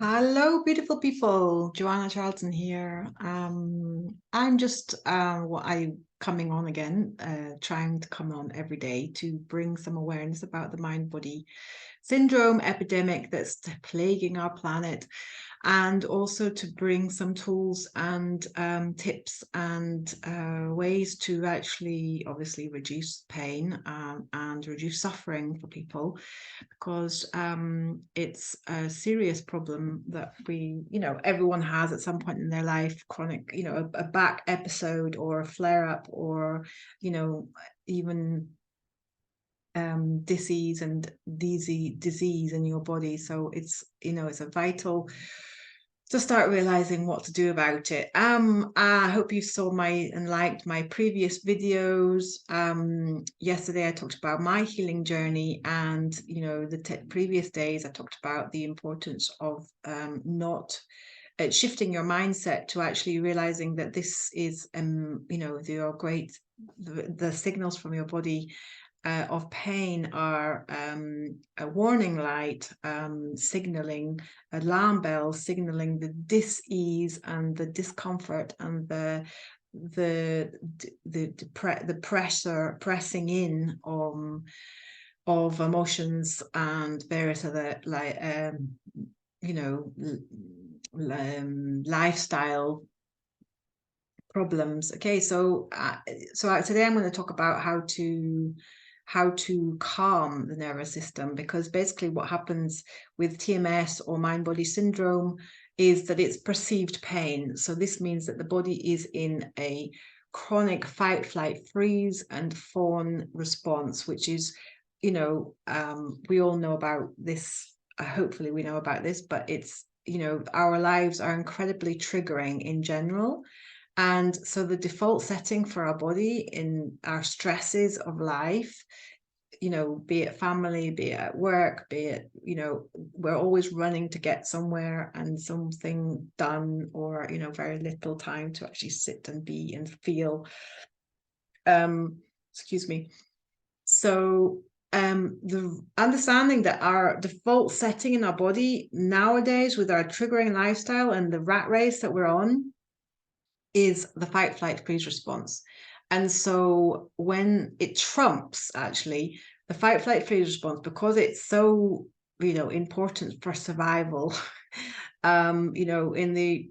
Hello, beautiful people. Joanna Charlton here. I'm just coming on again, trying to come on every day to bring some awareness about the mind-body syndrome epidemic that's plaguing our planet, and also to bring some tools and tips and ways to actually obviously reduce pain and reduce suffering for people, because it's a serious problem that everyone has at some point in their life. Chronic, a back episode or a flare up, or even disease in your body. So it's a vital to start realizing what to do about it. I hope you saw and liked my previous videos. Yesterday I talked about my healing journey, and the previous days I talked about the importance of not shifting your mindset to actually realizing that this is the signals from your body of pain are a warning light, signaling, alarm bell signaling the dis-ease and the discomfort and the pressure pressing in of emotions and various other lifestyle problems. Okay, so today I'm going to talk about how to calm the nervous system, because basically what happens with TMS or mind-body syndrome is that it's perceived pain. So this means that the body is in a chronic fight, flight, freeze and fawn response, which is, we all know about this. Hopefully we know about this, but it's, our lives are incredibly triggering in general. And so the default setting for our body in our stresses of life, be it family, be it at work, be it, we're always running to get somewhere and something done, or, very little time to actually sit and be and feel. Excuse me. So the understanding that our default setting in our body nowadays, with our triggering lifestyle and the rat race that we're on, is the fight, flight, freeze response. And so when it trumps actually the fight, flight, freeze response, because it's so important for survival, in the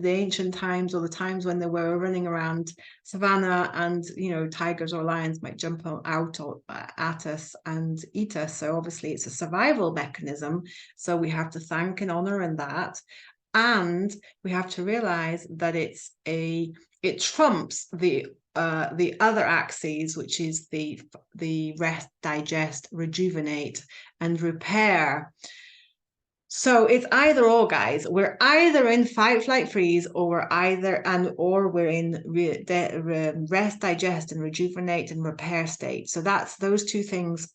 ancient times, or the times when they were running around savannah, and tigers or lions might jump out or at us and eat us. So obviously it's a survival mechanism, so we have to thank and honor in that. And we have to realize that it trumps the other axes, which is the rest, digest, rejuvenate, and repair. So it's either or, guys. We're either in fight, flight, freeze, or we're in rest, digest, and rejuvenate and repair state. So that's those two things.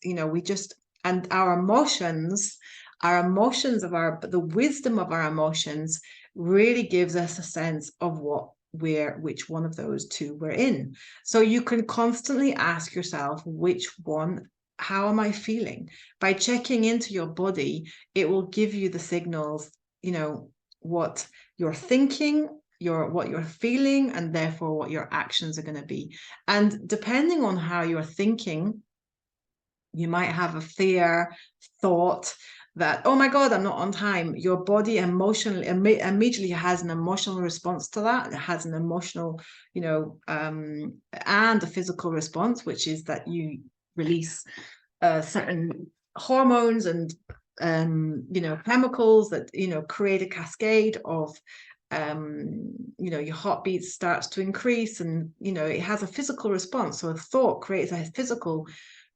And our emotions the wisdom of our emotions really gives us a sense of which one of those two we're in. So you can constantly ask yourself, which one, how am I feeling? By checking into your body, it will give you the signals, what you're thinking, what you're feeling, and therefore what your actions are going to be. And depending on how you're thinking, you might have a fear thought that, oh my God, I'm not on time. Your body emotionally immediately has an emotional response to that. It has an emotional, and a physical response, which is that you release certain hormones and chemicals that create a cascade of your heartbeat starts to increase, and it has a physical response. So a thought creates a physical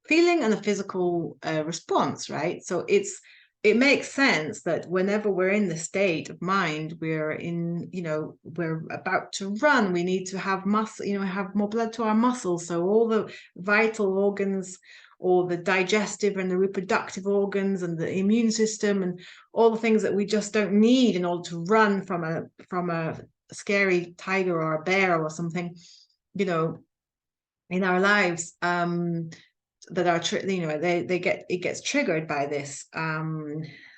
feeling and a physical response, right? So it makes sense that whenever we're in the state of mind, we're about to run, we need to have muscle, have more blood to our muscles. So all the vital organs, or the digestive and the reproductive organs and the immune system and all the things that we just don't need in order to run from a scary tiger or a bear or something, in our lives, that are, it gets triggered by this.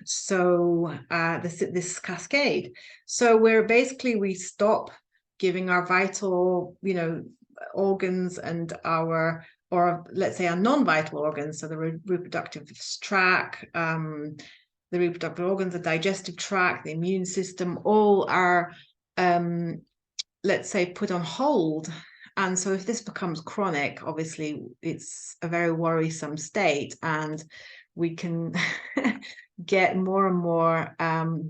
This cascade. So we stop giving our vital, organs and or let's say our non-vital organs, so the reproductive tract, the reproductive organs, the digestive tract, the immune system, all are, let's say, put on hold. And so if this becomes chronic, obviously it's a very worrisome state, and we can get more and more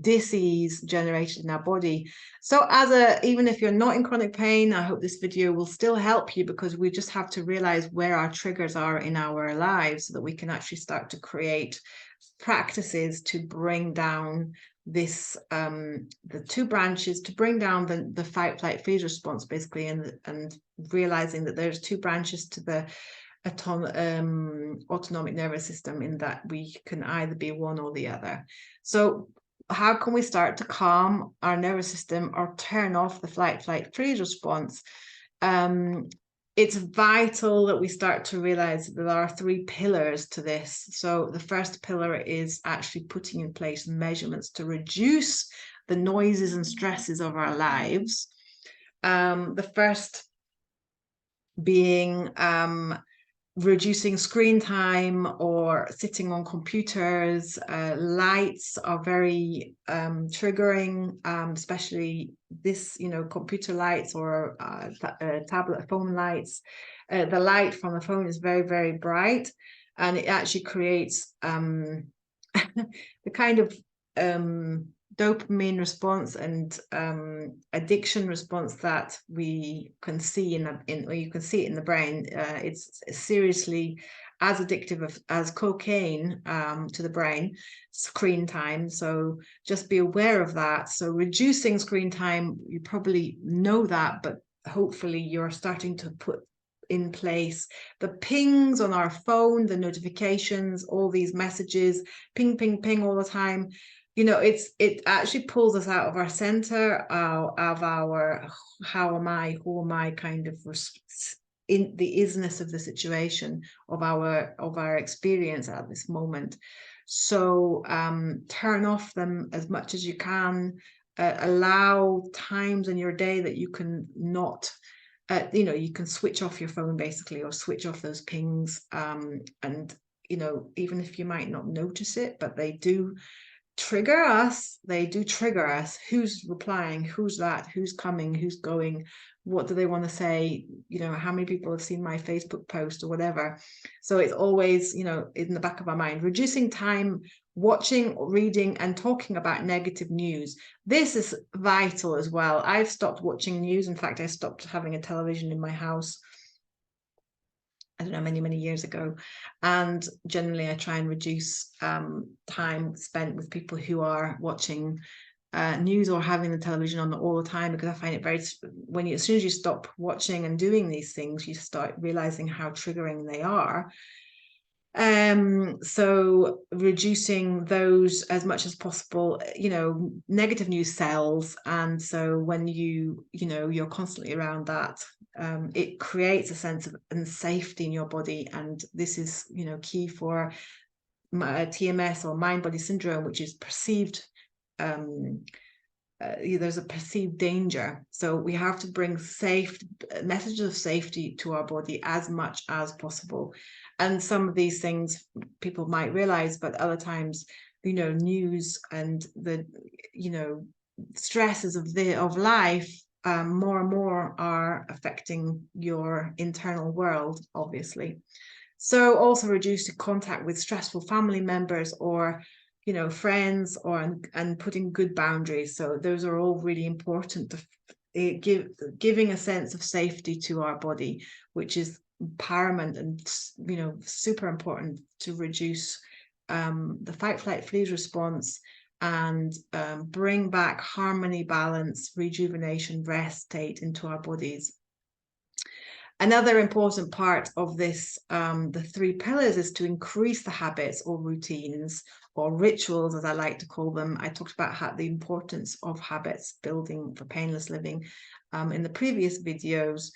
disease generated in our body. So even if you're not in chronic pain, I hope this video will still help you, because we just have to realize where our triggers are in our lives so that we can actually start to create practices to bring down this, the two branches, to bring down the fight, flight, freeze response, basically, and realizing that there's two branches to the autonomic nervous system, in that we can either be one or the other. So how can we start to calm our nervous system or turn off the flight, flight, freeze response? It's vital that we start to realize that there are three pillars to this. So the first pillar is actually putting in place measurements to reduce the noises and stresses of our lives. The first being reducing screen time or sitting on computers. Lights are very triggering, especially this, computer lights or tablet phone lights. The light from the phone is very, very bright, and it actually creates the kind of dopamine response and addiction response that we can see or you can see it in the brain. It's seriously as addictive as cocaine to the brain, screen time. So just be aware of that. So reducing screen time, you probably know that, but hopefully you're starting to put in place the pings on our phone, the notifications, all these messages, ping, ping, ping all the time. It actually pulls us out of our center, of our how am I, who am I kind of in the isness of the situation, of our experience at this moment. So turn off them as much as you can. Allow times in your day that you can not, you can switch off your phone, basically, or switch off those pings. And even if you might not notice it, but they do trigger us. They do trigger us. Who's replying? Who's that? Who's coming? Who's going? What do they want to say? How many people have seen my Facebook post or whatever? So it's always, in the back of our mind. Reducing time watching, reading, and talking about negative news. This is vital as well. I've stopped watching news. In fact, I stopped having a television in my house, I don't know, many, many years ago. And generally I try and reduce time spent with people who are watching news or having the television on all the time, because I find it very, as soon as you stop watching and doing these things, you start realizing how triggering they are. So reducing those as much as possible. Negative news sells, and so when you're constantly around that, it creates a sense of unsafety in your body, and this is key for TMS, or mind body syndrome, which is perceived, there's a perceived danger. So we have to bring messages of safety to our body as much as possible. And some of these things people might realize, but other times, news and the, stresses of life, more and more are affecting your internal world, obviously. So also reducing contact with stressful family members or friends, and putting good boundaries. So those are all really important to giving a sense of safety to our body, which is paramount and super important to reduce the fight, flight, freeze response, and bring back harmony, balance, rejuvenation, rest state into our bodies. Another important part of this, the 3 pillars, is to increase the habits or routines or rituals, as I like to call them. I talked about the importance of habits building for painless living in the previous videos.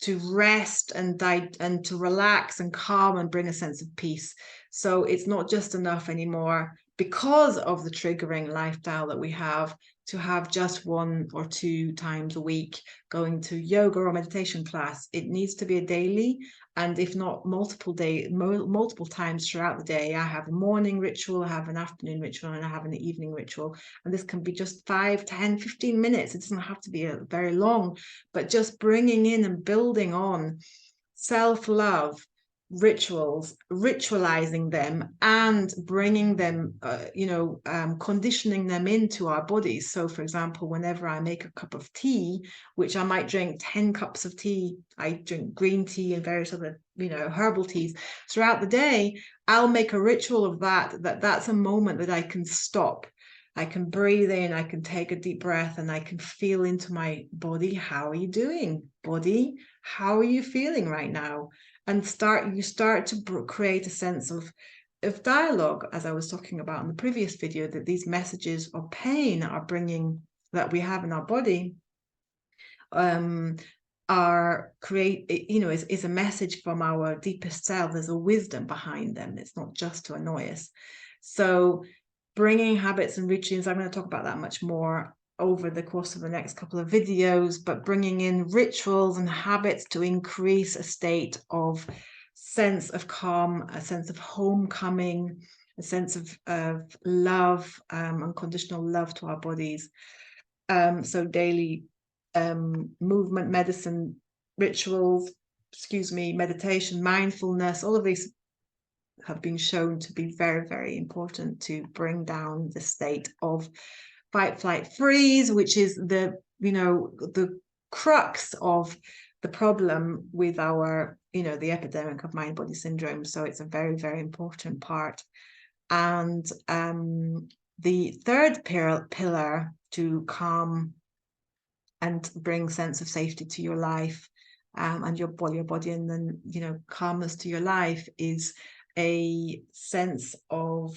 rest and to relax and calm and bring a sense of peace. So it's not just enough anymore, because of the triggering lifestyle that we have, to have just 1 or 2 times a week going to yoga or meditation class. It needs to be a daily, and if not multiple times throughout the day. I have a morning ritual, I have an afternoon ritual, and I have an evening ritual. And this can be just 5, 10, 15 minutes. It doesn't have to be very long, but just bringing in and building on self-love rituals, ritualizing them, and bringing them, conditioning them into our bodies. So for example, whenever I make a cup of tea, which I might drink 10 cups of tea, I drink green tea and various other, herbal teas throughout the day, I'll make a ritual of that's a moment that I can stop. I can breathe in, I can take a deep breath, and I can feel into my body. How are you doing, body? How are you feeling right now? And you start to create a sense of dialogue, as I was talking about in the previous video, that these messages of pain are bringing, that we have in our body, is a message from our deepest self. There's a wisdom behind them. It's not just to annoy us. So bringing habits and routines, I'm going to talk about that much more over the course of the next couple of videos, but bringing in rituals and habits to increase a state of sense of calm, a sense of homecoming, a sense of love, unconditional love to our bodies. So daily movement, medicine, rituals, meditation, mindfulness, all of these have been shown to be very, very important to bring down the state of fight, flight, freeze, which is the crux of the problem with our, the epidemic of mind-body syndrome. So it's a very, very important part. And the third pillar to calm and bring sense of safety to your life, and your body, and then calmness to your life, is a sense of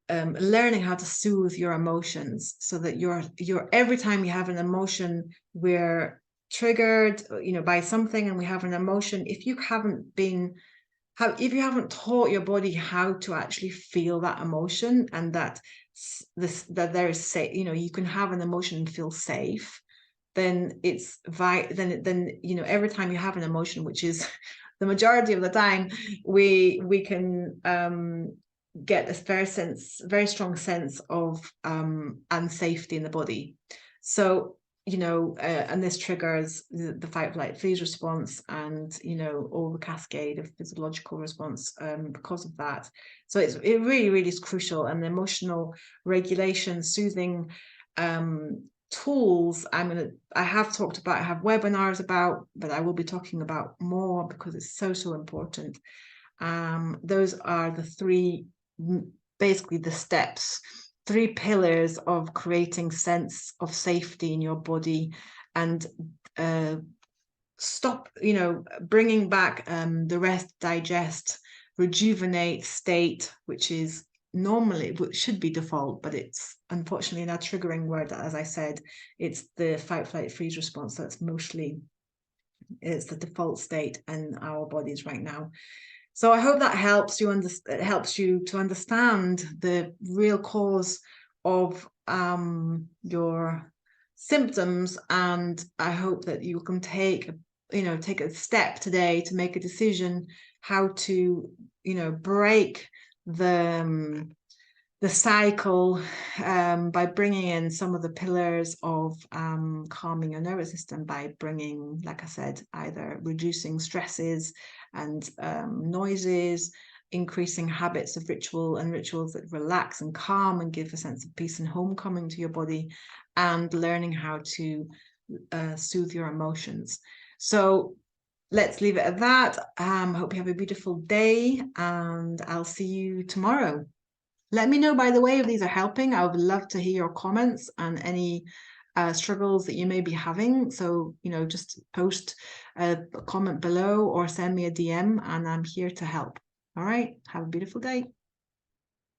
learning how to soothe your emotions, so that you're every time you have an emotion, we're triggered by something, and we have an emotion, if you haven't taught your body how to actually feel that emotion, and that there is safe, you can have an emotion and feel safe, then every time you have an emotion, which is the majority of the time, we can get a very strong sense of unsafety in the body. So and this triggers the fight, flight, freeze response, and all the cascade of physiological response because of that. So it really, really is crucial. And the emotional regulation, soothing tools, I have talked about, I have webinars about, but I will be talking about more because it's so, so important. Those are the three, basically the steps, 3 pillars of creating sense of safety in your body, and stop, bringing back the rest, digest, rejuvenate state, which is normally, which should be default, but it's unfortunately in our triggering word, as I said, it's the fight, flight, freeze response. That's it's the default state in our bodies right now. So I hope that helps you to understand the real cause of your symptoms, and I hope that you can take a step today to make a decision how to break the cycle by bringing in some of the pillars of calming your nervous system, by bringing, like I said, either reducing stresses and noises, increasing habits of rituals that relax and calm and give a sense of peace and homecoming to your body, and learning how to soothe your emotions. So let's leave it at that. Hope you have a beautiful day, and I'll see you tomorrow. Let me know, by the way, if these are helping. I would love to hear your comments and any struggles that you may be having. So, just post a comment below or send me a DM, and I'm here to help. All right. Have a beautiful day.